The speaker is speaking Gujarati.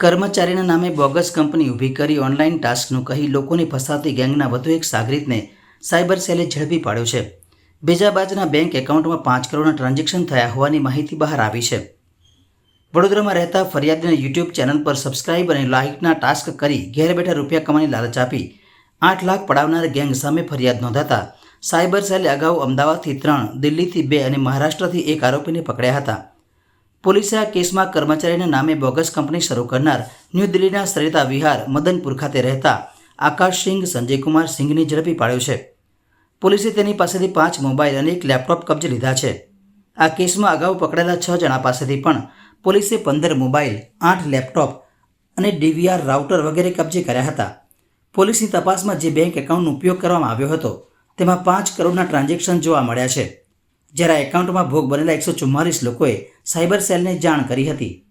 કર્મચારીના નામે બોગસ કંપની ઊભી કરી ઓનલાઈન ટાસ્કનું કહી લોકોને ફસાવતી ગેંગના વધુ એક સાગરીતને સાયબર સેલે ઝડપી પાડ્યો છે. બીજા બાજુના બેંક એકાઉન્ટમાં 5 કરોડના ટ્રાન્ઝેક્શન થયા હોવાની માહિતી બહાર આવી છે. વડોદરામાં રહેતા ફરિયાદીને યુટ્યુબ ચેનલ પર સબસ્ક્રાઇબ અને લાઇકના ટાસ્ક કરી ઘેર બેઠા રૂપિયા કમાવાની લાલચ આપી 8 લાખ પડાવનાર ગેંગ સામે ફરિયાદ નોંધાતા સાયબર સેલે અગાઉ અમદાવાદથી 3, દિલ્હીથી 2 અને મહારાષ્ટ્રથી 1 આરોપીને પકડ્યા હતા. પોલીસે આ કેસમાં કર્મચારીના નામે બોગસ કંપની શરૂ કરનાર ન્યૂ દિલ્હીના સરિતા વિહાર મદનપુર ખાતે રહેતા આકાશસિંહ સંજયકુમાર સિંઘને ઝડપી પાડ્યો છે. પોલીસે તેની પાસેથી 5 મોબાઈલ અને 1 લેપટોપ કબજે લીધા છે. આ કેસમાં અગાઉ પકડાયેલા 6 જણા પાસેથી પણ પોલીસે 15 મોબાઈલ, 8 લેપટોપ અને DVR રાઉટર વગેરે કબજે કર્યા હતા. પોલીસની તપાસમાં જે બેંક એકાઉન્ટનો ઉપયોગ કરવામાં આવ્યો હતો તેમાં 5 કરોડના ટ્રાન્ઝેક્શન જોવા મળ્યા છે. જ્યારે આ એકાઉન્ટમાં ભોગ બનેલા 144 લોકોએ સાયબર સેલને જાણ કરી હતી.